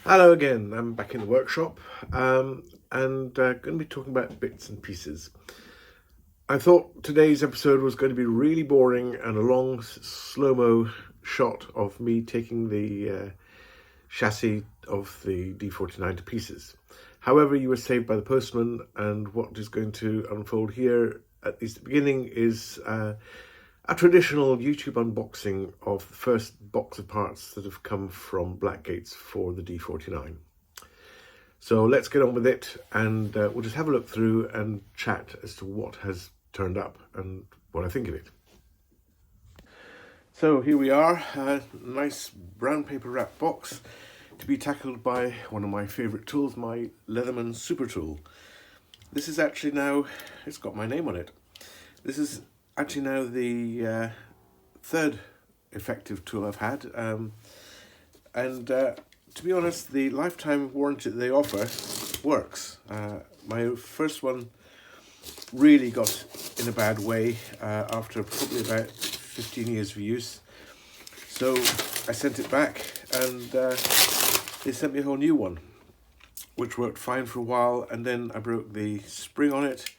Hello again, I'm back in the workshop and going to be talking about bits and pieces. I thought today's episode was going to be really boring and a long slow-mo shot of me taking the chassis of the D49 to pieces. However, you were saved by the postman, and what is going to unfold here, at least at the beginning, is a traditional YouTube unboxing of the first box of parts that have come from Blackgates for the D49. So let's get on with it, and we'll just have a look through and chat as to what has turned up and what I think of it. So here we are, a nice brown paper wrap box to be tackled by one of my favourite tools, my Leatherman Super Tool. This is actually now, it's got my name on it. This is actually now the third effective tool I've had, and to be honest, the lifetime warranty that they offer works. My first one really got in a bad way after probably about 15 years of use. So I sent it back, and they sent me a whole new one, which worked fine for a while, and then I broke the spring on it.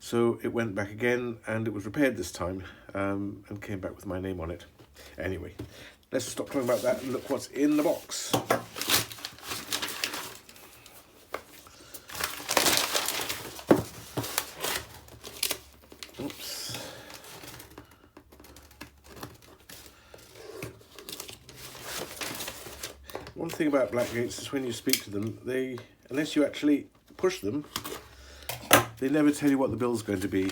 So it went back again, and it was repaired this time, and came back with my name on it. Anyway, let's stop talking about that and look what's in the box. Oops. One thing about Blackgates is when you speak to them, unless you actually push them, they never tell you what the bill's going to be.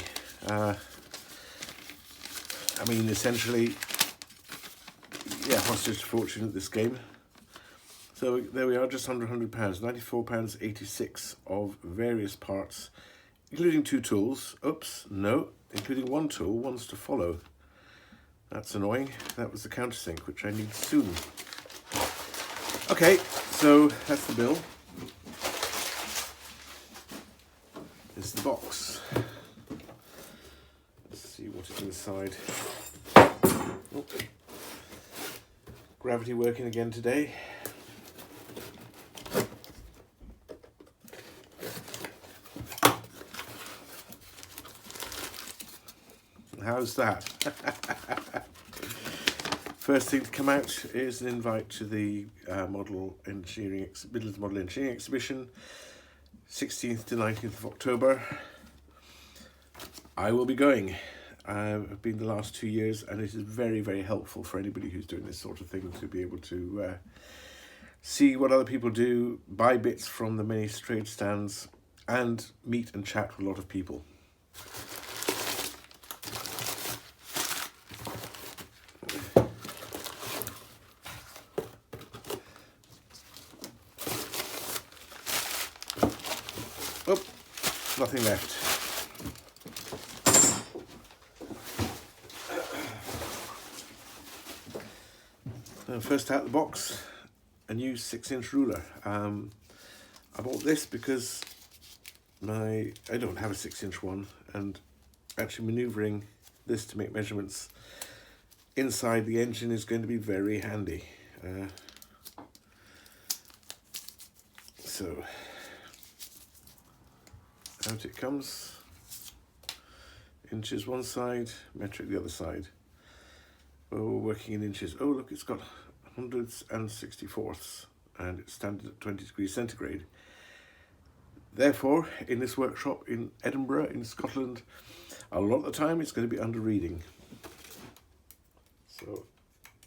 I mean, essentially, yeah, hostage to fortune at this game. So there we are, just under £100, £94.86 of various parts, including two tools. Oops, no, including one tool, one's to follow. That's annoying. That was the countersink, which I need soon. Okay, so that's the bill. This is the box. Let's see what is inside. Oh. Gravity working again today. How's that? First thing to come out is an invite to the Midlands Model Engineering Exhibition, 16th to 19th of October. I will be going. I've been the last 2 years, and it is very, very helpful for anybody who's doing this sort of thing to be able to see what other people do, buy bits from the many trade stands, and meet and chat with a lot of people. Oh, nothing left. First out of the box, a new 6-inch ruler. I bought this because I don't have a 6-inch one, and actually manoeuvring this to make measurements inside the engine is going to be very handy. So out it comes. Inches one side, metric the other side. Well, we're working in inches. Oh, look, it's got hundredths and 64ths, and it's standard at 20 degrees centigrade. Therefore, in this workshop in Edinburgh, in Scotland, a lot of the time it's going to be under reading. So,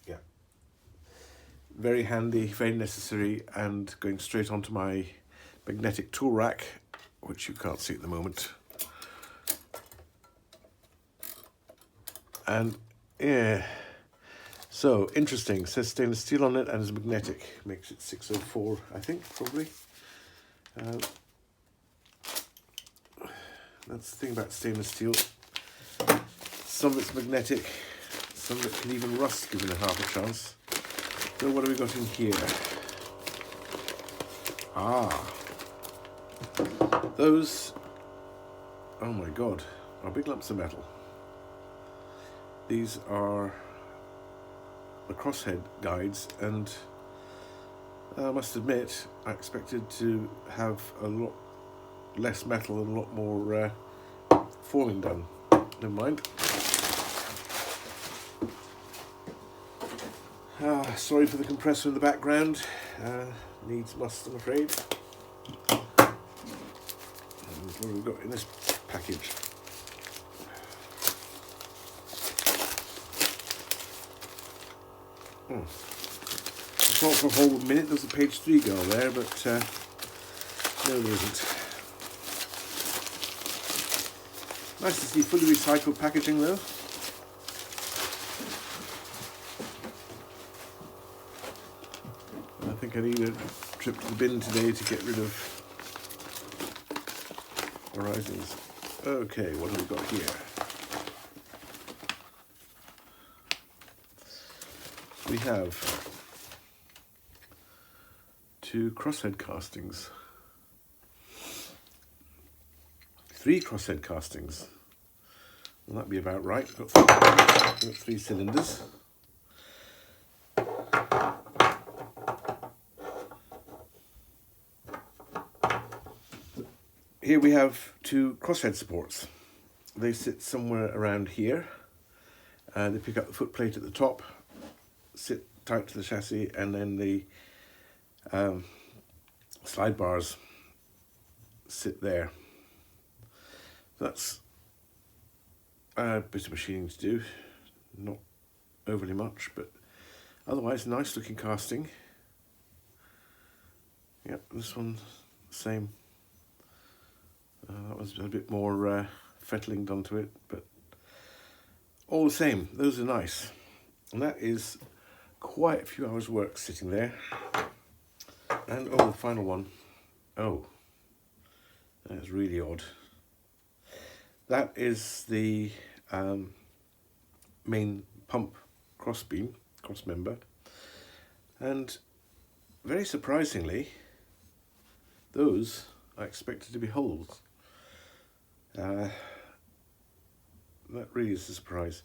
yeah. Very handy, very necessary, and going straight onto my magnetic tool rack, which you can't see at the moment. And, yeah. So, interesting, it says stainless steel on it and is magnetic, makes it 604, I think, probably. That's the thing about stainless steel. Some of it's magnetic, some of it can even rust given a half a chance. So what have we got in here? Those, oh my god, are big lumps of metal. These are the crosshead guides, and I must admit, I expected to have a lot less metal and a lot more forming done. Never mind. Sorry for the compressor in the background. Needs must, I'm afraid. And what have we got in this package? I thought for a whole minute there was a page 3 girl there, but no, there isn't. Nice to see fully recycled packaging though. I think I need a trip to the bin today to get rid of Horizons. Okay, what have we got here? We have 2 crosshead castings. 3 crosshead castings. Well, that'd be about right. We've got 3 cylinders. Here we have 2 crosshead supports. They sit somewhere around here. They pick up the foot plate at the top, sit tight to the chassis, and then the slide bars sit there. That's a bit of machining to do, not overly much, but otherwise nice looking casting. Yep, this one's the same. That was a bit more fettling done to it, but all the same, those are nice. And that is quite a few hours work sitting there. And oh, the final one. Oh, that's really odd. That is the main pump cross member. And very surprisingly, those are expected to be holes. That really is a surprise.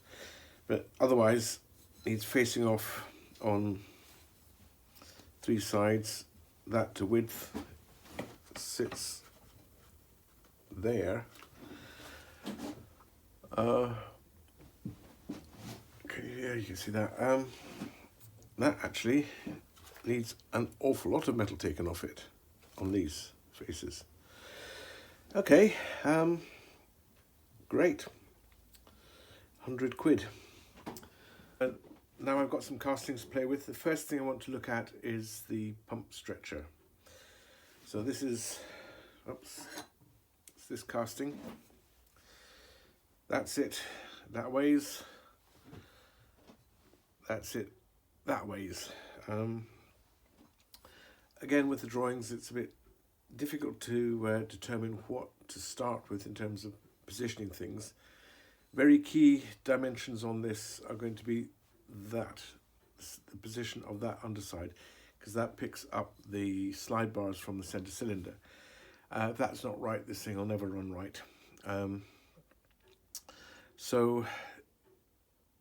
But otherwise, it's facing off on 3 sides. That to width sits there. Okay, yeah, you can see that. That actually needs an awful lot of metal taken off it on these faces. Okay, great. 100 quid. Now I've got some castings to play with. The first thing I want to look at is the pump stretcher. So this is, it's this casting. That's it, that weighs. That's it, that weighs. Again, with the drawings, it's a bit difficult to determine what to start with in terms of positioning things. Very key dimensions on this are going to be the position of that underside, because that picks up the slide bars from the center cylinder. If that's not right, this thing will never run right. So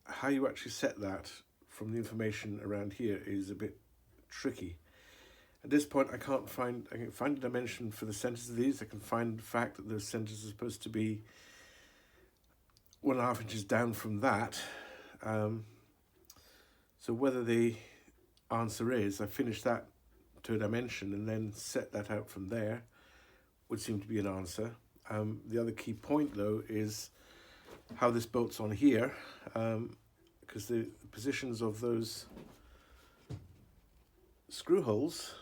how you actually set that from the information around here is a bit tricky. At this point, I can find a dimension for the centers of these. I can find the fact that those centers are supposed to be 1.5 inches down from that. So whether the answer is I finish that to a dimension and then set that out from there would seem to be an answer. The other key point though is how this bolts on here, because the positions of those screw holes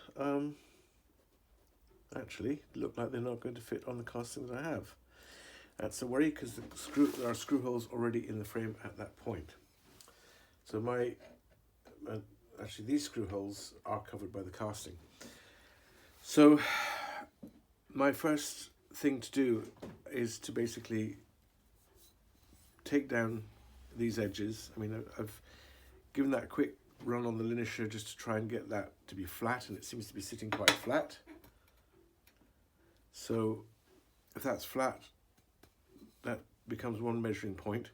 actually look like they're not going to fit on the casting that I have. That's a worry, because there are screw holes already in the frame at that point. So actually these screw holes are covered by the casting. So my first thing to do is to basically take down these edges. I mean, I've given that a quick run on the linisher just to try and get that to be flat, and it seems to be sitting quite flat. So if that's flat, that becomes one measuring point.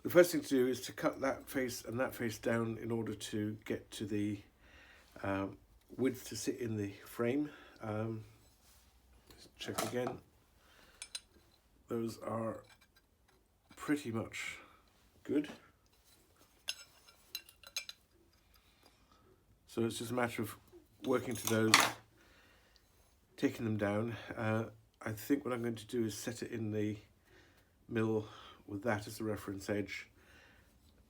The first thing to do is to cut that face and that face down in order to get to the width to sit in the frame. Let's check again. Those are pretty much good. So it's just a matter of working to those, taking them down. I think what I'm going to do is set it in the mill with that as a reference edge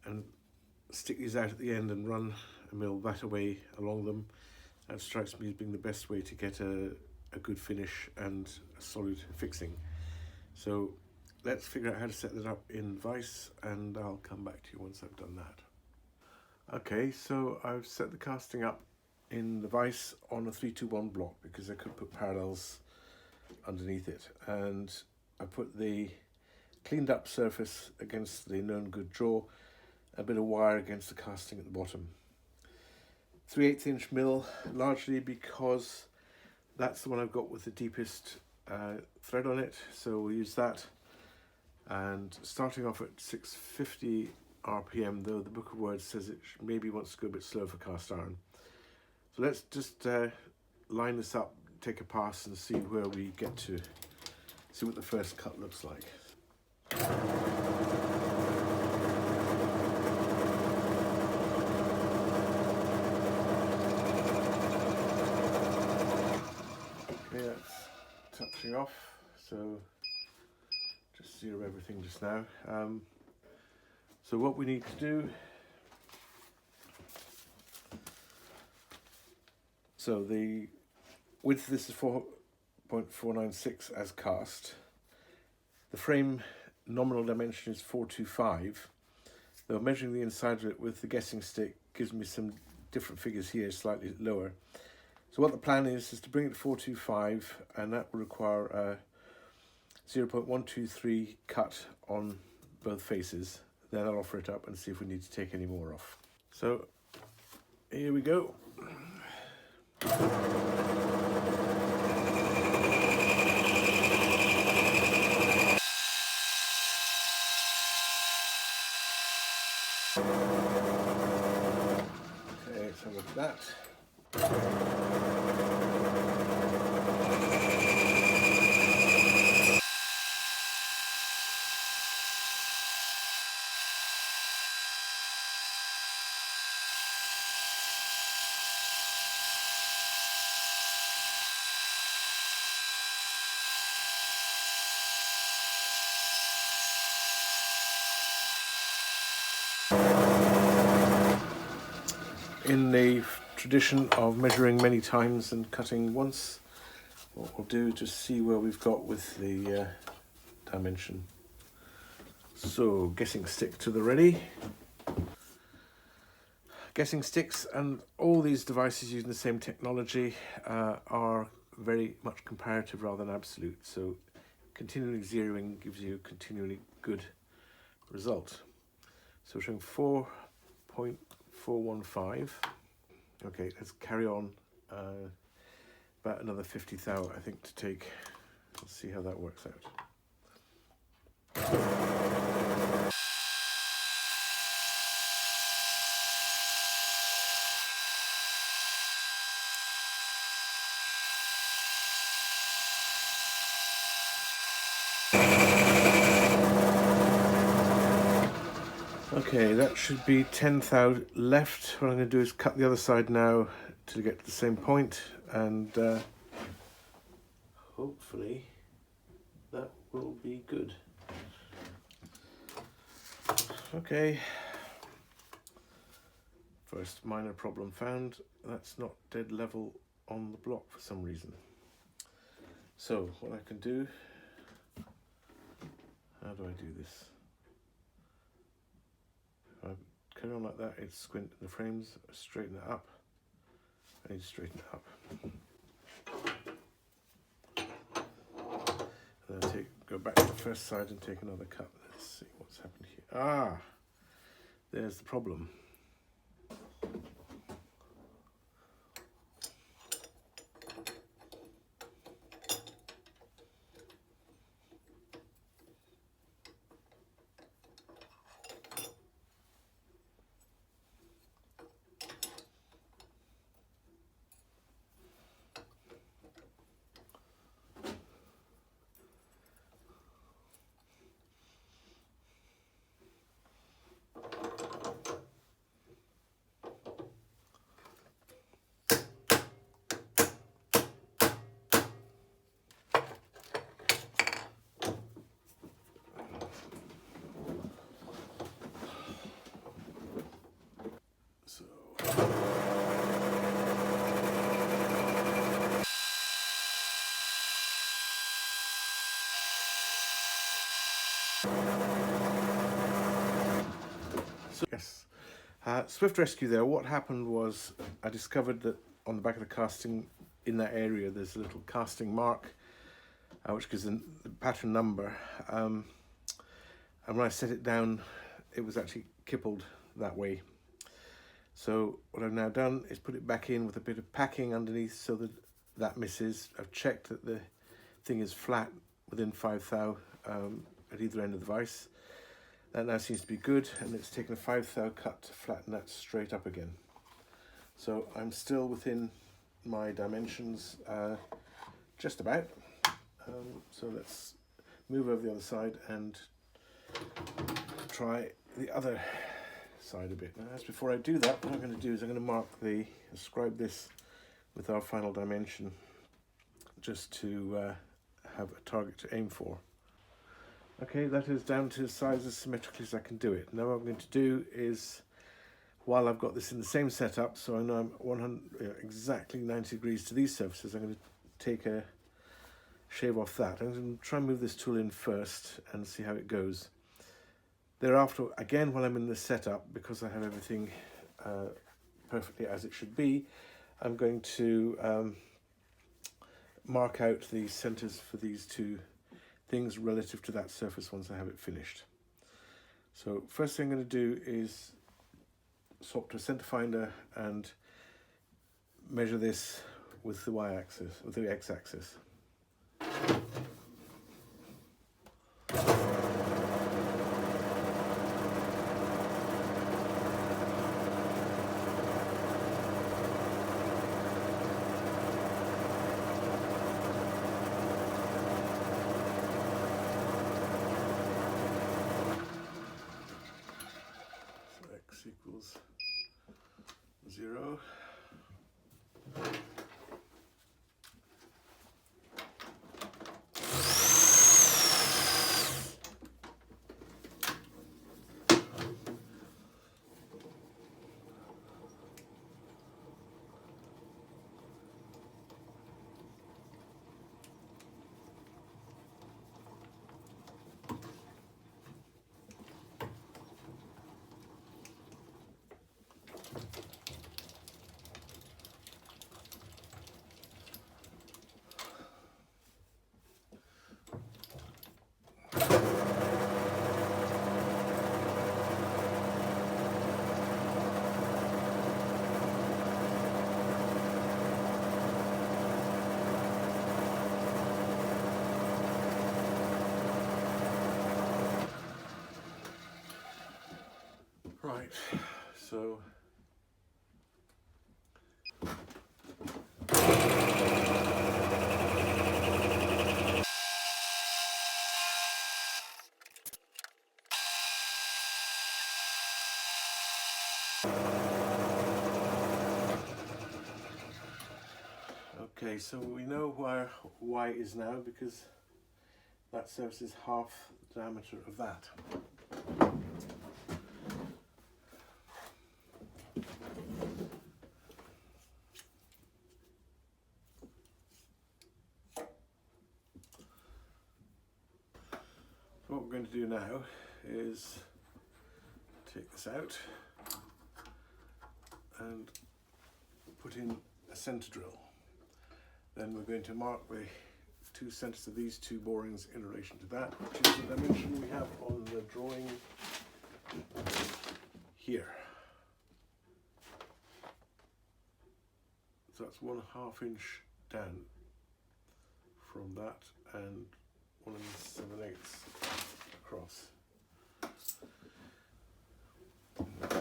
and stick these out at the end and run a mill that away along them. That strikes me as being the best way to get a good finish and a solid fixing. So let's figure out how to set that up in Vise, and I'll come back to you once I've done that. Okay, so I've set the casting up in the Vise on a 321 block because I could put parallels underneath it, and I put the cleaned up surface against the known good draw, a bit of wire against the casting at the bottom. 3/8 inch mill, largely because that's the one I've got with the deepest thread on it, so we'll use that. And starting off at 650 RPM, though the Book of Words says it maybe wants to go a bit slow for cast iron. So let's just line this up, take a pass and see where we get to, see what the first cut looks like. Okay, that's touching off, so just zero everything just now. So what we need to do, so the width of this is 4.496 as cast. The frame nominal dimension is 425, though measuring the inside of it with the guessing stick gives me some different figures here, slightly lower. So what the plan is to bring it to 425, and that will require a 0.123 cut on both faces. Then I'll offer it up and see if we need to take any more off. So here we go. Okay, let's have a look at that. In the tradition of measuring many times and cutting once, what we'll do to see where we've got with the dimension. So guessing stick to the ready. Guessing sticks and all these devices using the same technology are very much comparative rather than absolute, so continually zeroing gives you a continually good result. So we're showing 4.415. Okay, let's carry on. About another 50 thou, I think, to take. Let's see how that works out. Okay, that should be 10 thou left. What I'm going to do is cut the other side now to get to the same point, and hopefully that will be good. Okay, first minor problem found. That's not dead level on the block for some reason. So what I can do, how do I do this? If I carry on like that, it's squint in the frames, straighten it up. I need to straighten it up. And then go back to the first side and take another cut. Let's see what's happened here. Ah, there's the problem. Yes. Swift rescue there. What happened was I discovered that on the back of the casting in that area there's a little casting mark which gives the pattern number. And when I set it down, it was actually kippled that way. So what I've now done is put it back in with a bit of packing underneath so that that misses. I've checked that the thing is flat within 5 thou at either end of the vise. That now seems to be good, and it's taken a 5 thou cut to flatten that straight up again. So I'm still within my dimensions, just about. So let's move over the other side and try the other side a bit. Now, as before I do that, what I'm going to do is I'm going to ascribe this with our final dimension, just to have a target to aim for. Okay, that is down to size as symmetrically as I can do it. Now what I'm going to do is, while I've got this in the same setup, so I know I'm exactly 90 degrees to these surfaces, I'm going to take a shave off that. I'm going to try and move this tool in first and see how it goes. Thereafter, again, while I'm in the setup, because I have everything perfectly as it should be, I'm going to mark out the centers for these two things relative to that surface once I have it finished. So first thing I'm going to do is swap to a center finder and measure this with the y-axis, with the x-axis. X equals 0. Right, so okay, so we know where y is now because that surface is half the diameter of that. So what we're going to do now is take this out and put in a center drill. Then we're going to mark the two centers of these two borings in relation to that, which is the dimension we have on the drawing here. So that's 1/2 inch down from that and 1 7/8 across.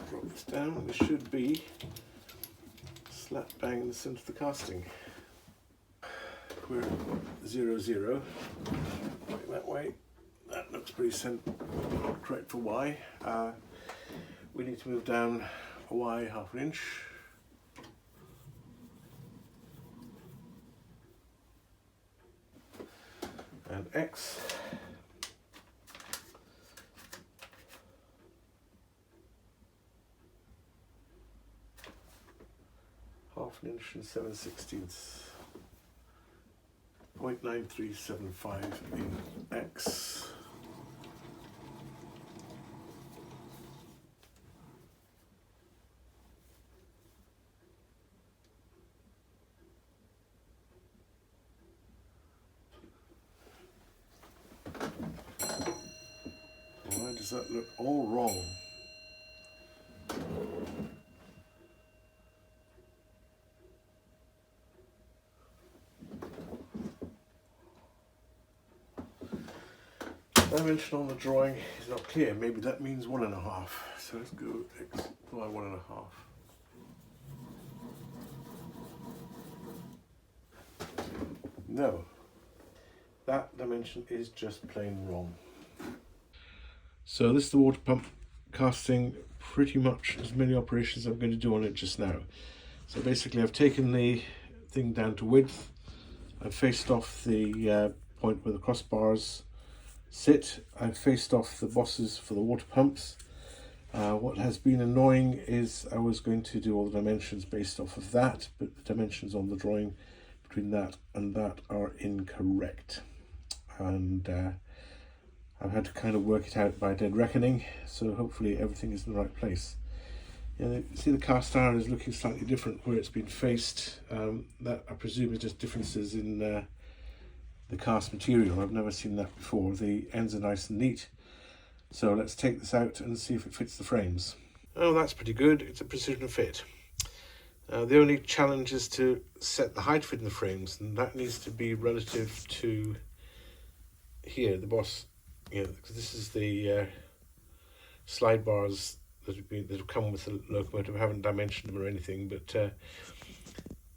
Drop this down. This should be slap bang in the center of the casting. We're 0, 0. Going that way. That looks pretty correct for y. We need to move down a y 1/2 inch. And x. Half an inch and 7/16. 0.9375 in x. that look all wrong. Dimension on the drawing is not clear. Maybe that means 1.5. So let's go X by 1.5. No, that dimension is just plain wrong. So this is the water pump casting pretty much as many operations I'm going to do on it just now. So basically I've taken the thing down to width. I've faced off the point where the crossbars sit. I've faced off the bosses for the water pumps. What has been annoying is I was going to do all the dimensions based off of that, but the dimensions on the drawing between that and that are incorrect. And I've had to kind of work it out by dead reckoning, so hopefully everything is in the right place. You see the cast iron is looking slightly different where it's been faced. That I presume is just differences in the cast material. I've never seen that before. The ends are nice and neat. So let's take this out and see if it fits the frames. Oh, that's pretty good. It's a precision fit. The only challenge is to set the height within the frames, and that needs to be relative to here, the boss. Because this is the slide bars that have come with the locomotive. I haven't dimensioned them or anything, but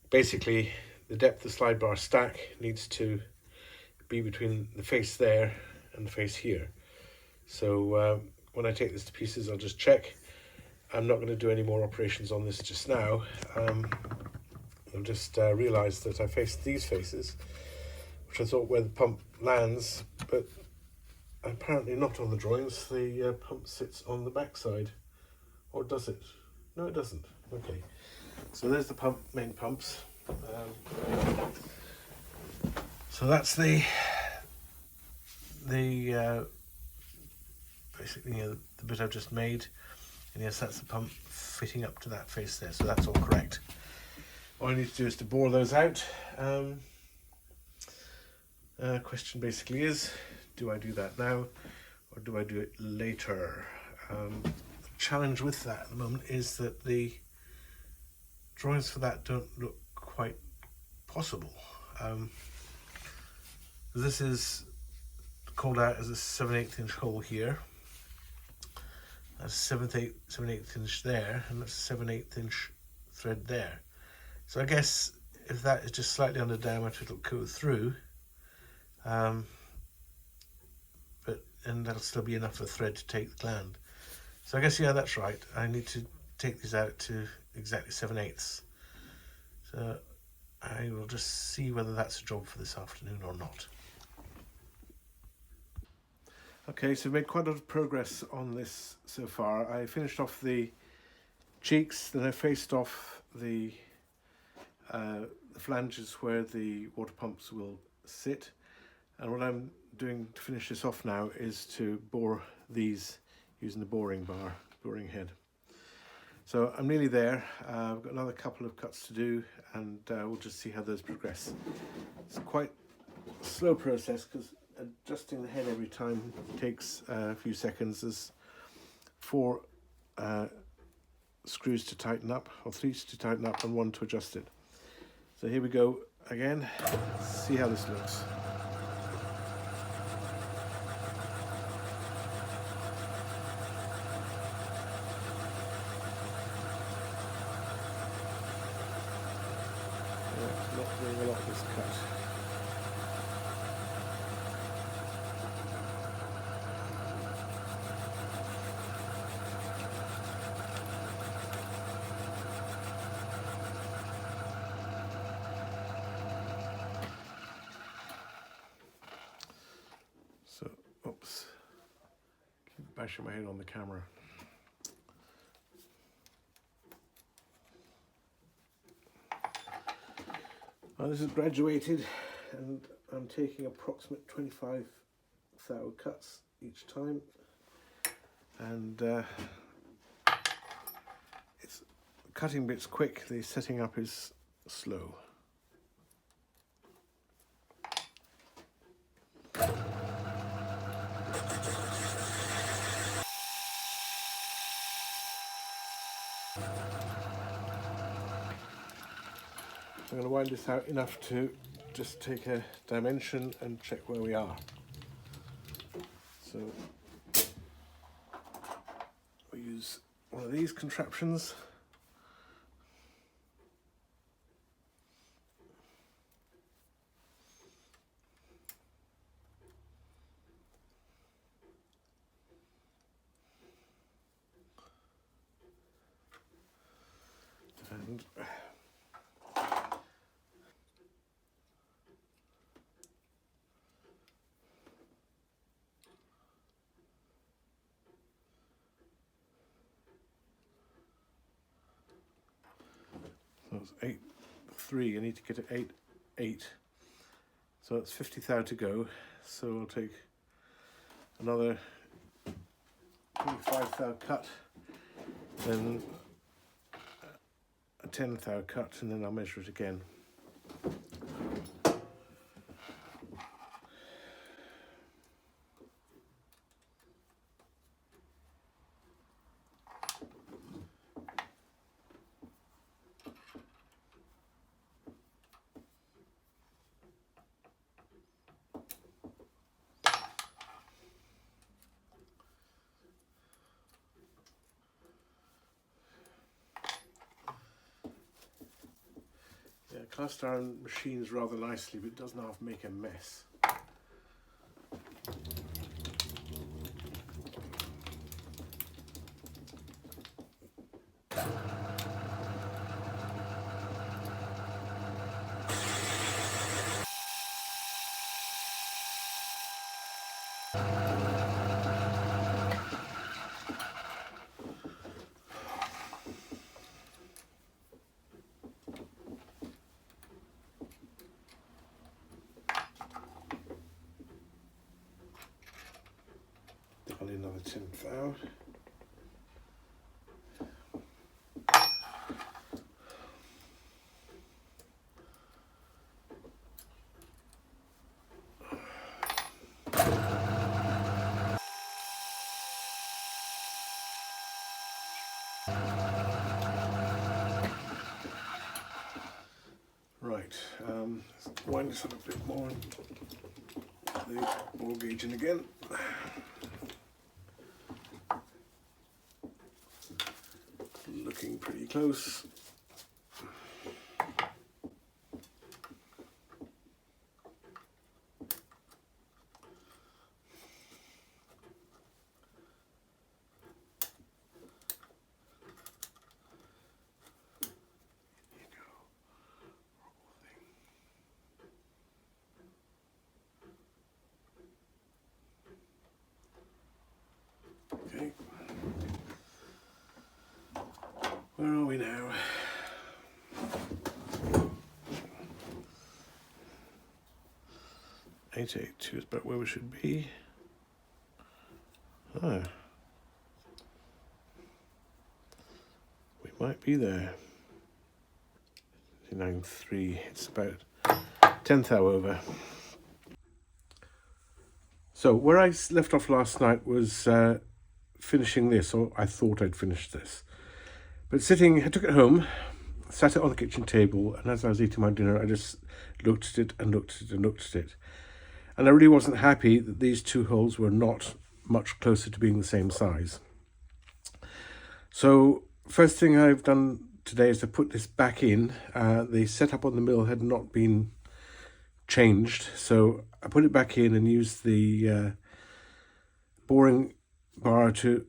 basically the depth of the slide bar stack needs to be between the face there and the face here. So when I take this to pieces, I'll just check. I'm not going to do any more operations on this just now. I've just realised that I faced these faces, which I thought where the pump lands, but apparently not on the drawings. The pump sits on the back side. Or does it? No, it doesn't. Okay. So there's the main pumps. So that's the basically the bit I've just made, and yes, that's the pump fitting up to that face there. So that's all correct. All I need to do is to bore those out. Question basically is, do I do that now or do I do it later? The challenge with that at the moment is that the drawings for that don't look quite possible. This is called out as a 7/8 inch hole here. That's 7/8 inch there, and that's a 7/8 inch thread there. So I guess if that is just slightly under diameter, it'll go through. And that'll still be enough of a thread to take the gland. So I guess, yeah, that's right. I need to take these out to exactly 7/8. So I will just see whether that's a job for this afternoon or not. Okay, so we've made quite a lot of progress on this so far. I finished off the cheeks, then I faced off the flanges where the water pumps will sit. And what I'm doing to finish this off now is to bore these using the boring head. So I'm nearly there. I've got another couple of cuts to do, and we'll just see how those progress. It's quite a slow process because adjusting the head every time takes a few seconds. There's 4 screws to tighten up, or 3 to tighten up and 1 to adjust it. So here we go again. Let's see how this looks. Not doing a lot of this cut. So, oops, keep bashing my head on the camera. Well, this is graduated, and I'm taking approximate 25 thou cuts each time, and it's cutting bit's quick, the setting up is slow. I'm going to wind this out enough to just take a dimension and check where we are. So we use one of these contraptions. And so it's 8.3. I need to get it 8.8. So it's 50 thou to go. So I'll take another 25 thou cut, then a 10 thou cut, and then I'll measure it again. Yeah, cast iron machines rather nicely, but it doesn't half make a mess. I'll need another 10 thou. Right, let's wind this up a bit more and put the ball gauge in again. Looking pretty close. Okay. Where are we now? 882 is about where we should be. Oh. We might be there. 9.3, it's about 10 thou over. So where I left off last night was finishing this, or I thought I'd finished this. But I took it home, sat it on the kitchen table, and as I was eating my dinner, I just looked at it and looked at it and looked at it. And I really wasn't happy that these two holes were not much closer to being the same size. So first thing I've done today is to put this back in. The setup on the mill had not been changed, so I put it back in and used the boring bar to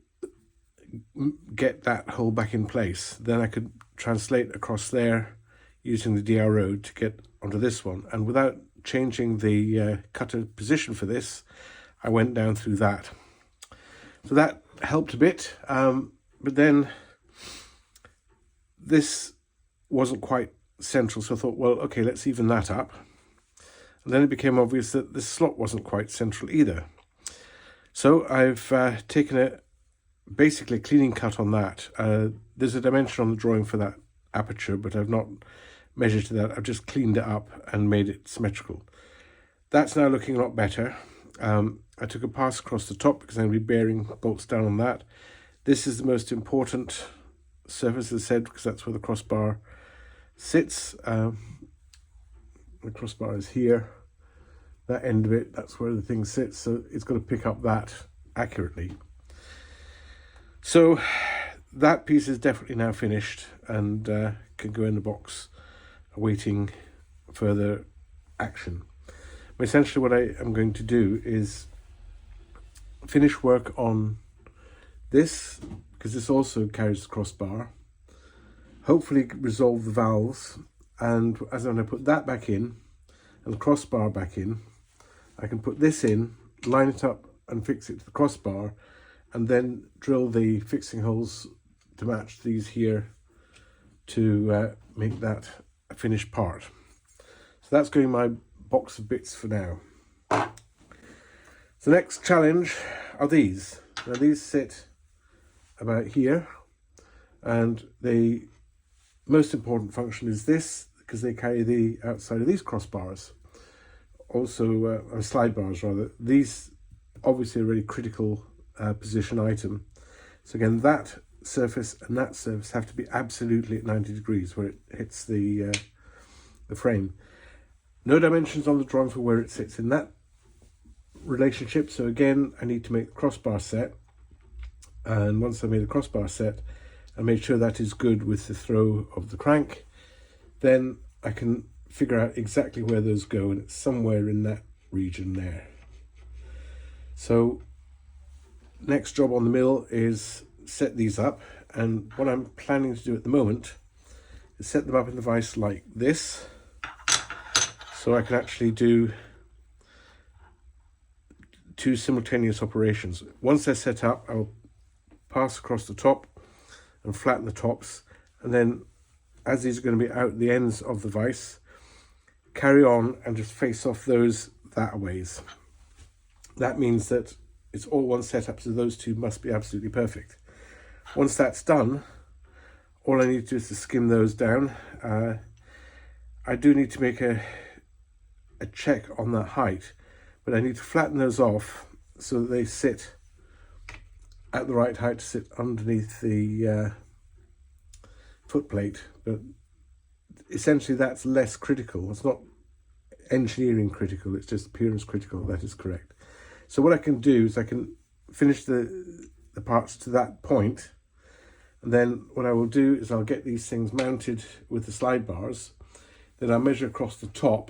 get that hole back in place. Then I could translate across there using the DRO to get onto this one, and without changing the cutter position for this, I went down through that. So that helped a bit, but then this wasn't quite central, so I thought, well, okay, let's even that up. And then it became obvious that this slot wasn't quite central either. So I've taken basically a cleaning cut on that. There's a dimension on the drawing for that aperture, but I've not measured to that. I've just cleaned it up and made it symmetrical. That's now looking a lot better. I took a pass across the top because I'm going to be bearing bolts down on that. This is the most important surface, as I said, because that's where the crossbar sits. The crossbar is here. That end of it, that's where the thing sits, so it's got to pick up that accurately. So that piece is definitely now finished and can go in the box awaiting further action. But essentially what I am going to do is finish work on this, because this also carries the crossbar, hopefully resolve the valves, and as when I put that back in and the crossbar back in, I can put this in, line it up and fix it to the crossbar, and then drill the fixing holes to match these here to make that a finished part. So that's going in my box of bits for now. The next challenge are these. Now these sit about here, and the most important function is this, because they carry the outside of these crossbars. Also, slide bars rather. These obviously are a really critical position item. So again, that surface and that surface have to be absolutely at 90 degrees where it hits the frame. No dimensions on the drawing for where it sits in that relationship. So again, I need to make the crossbar set. And once I made the crossbar set, I made sure that is good with the throw of the crank. Then I can figure out exactly where those go, and it's somewhere in that region there. So next job on the mill is set these up, and what I'm planning to do at the moment is set them up in the vise like this, so I can actually do two simultaneous operations. Once they're set up, I'll pass across the top and flatten the tops, and then as these are going to be out the ends of the vise, carry on and just face off those that ways. That means that it's all one setup, so those two must be absolutely perfect. Once that's done, all I need to do is to skim those down. I do need to make a check on that height, but I need to flatten those off so that they sit at the right height to sit underneath the foot plate. But essentially that's less critical. It's not engineering critical, it's just appearance critical. That is correct. So what I can do is I can finish the parts to that point, and then what I will do is I'll get these things mounted with the slide bars. Then I'll measure across the top,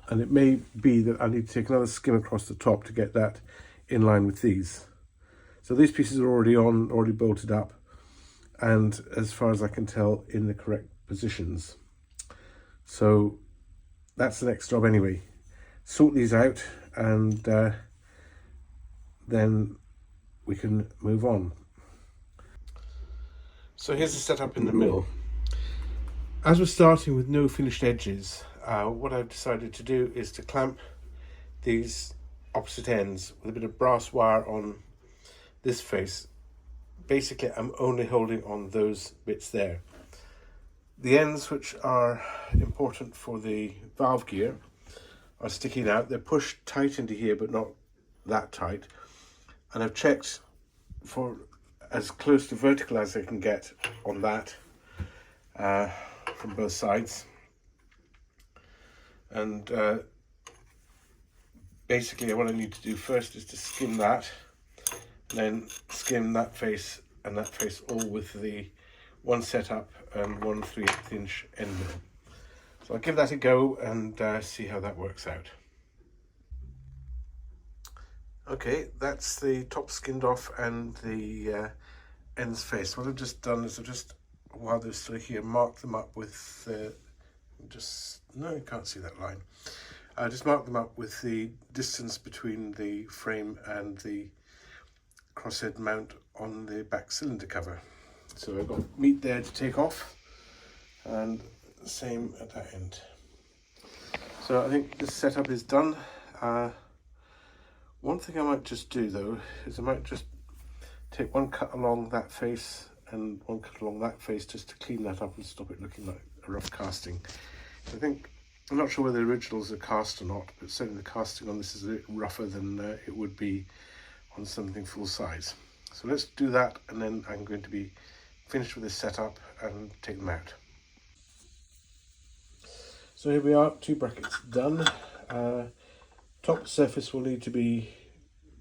and it may be that I need to take another skim across the top to get that in line with these. So these pieces are already on, already bolted up, and as far as I can tell, in the correct positions. So that's the next job anyway. Sort these out, and then we can move on. So here's the setup in the mill. As we're starting with no finished edges, what I've decided to do is to clamp these opposite ends with a bit of brass wire on this face. Basically, I'm only holding on those bits there. The ends, which are important for the valve gear, are sticking out. They're pushed tight into here, but not that tight. And I've checked for as close to vertical as I can get on that from both sides. And basically what I need to do first is to skim that, then skim that face and that face, all with the one setup and 1 3/8 inch end mill. So I'll give that a go and see how that works out. Okay, that's the top skinned off and the ends face. What I've just done is I've just, while they're still here, marked them up with no, you can't see that line. I just marked them up with the distance between the frame and the crosshead mount on the back cylinder cover. So I've got meat there to take off, and same at that end. So I think this setup is done. One thing I might just do though is I might just take one cut along that face and one cut along that face, just to clean that up and stop it looking like a rough casting. I think, I'm not sure whether the originals are cast or not, but certainly the casting on this is a bit rougher than it would be on something full size. So let's do that, and then I'm going to be finished with this setup and take them out. So here we are, 2 brackets done. Top surface will need to be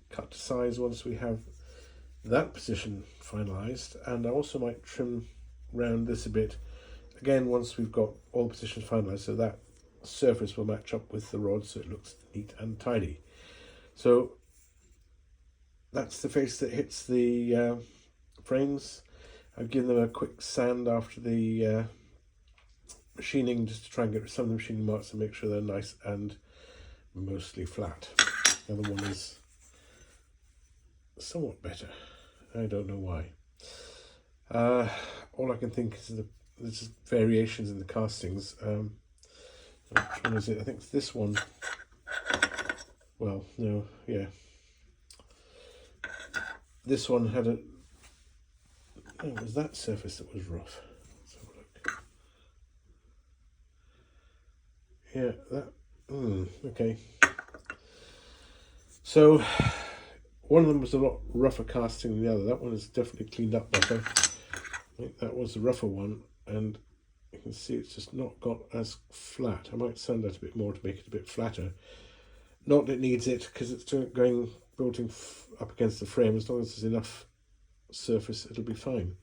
cut to size once we have that position finalized, and I also might trim round this a bit again once we've got all the positions finalized, so that surface will match up with the rod so it looks neat and tidy. So that's the face that hits the frames. I've given them a quick sand after the machining just to try and get some of the machining marks and make sure they're nice and mostly flat. The other one is somewhat better. I don't know why. All I can think is there's variations in the castings. Which one is it? I think it's this one. Well, no, yeah. This one had a... Oh, it was that surface that was rough. Let's have a look. Yeah, that... okay. So, one of them was a lot rougher casting than the other. That one is definitely cleaned up better. I think that was the rougher one, and you can see it's just not got as flat. I might sand that a bit more to make it a bit flatter. Not that it needs it, because it's going bolting up against the frame. As long as there's enough surface, it'll be fine.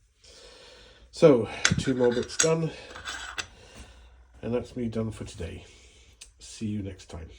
So, 2 more bits done, and that's me done for today. See you next time.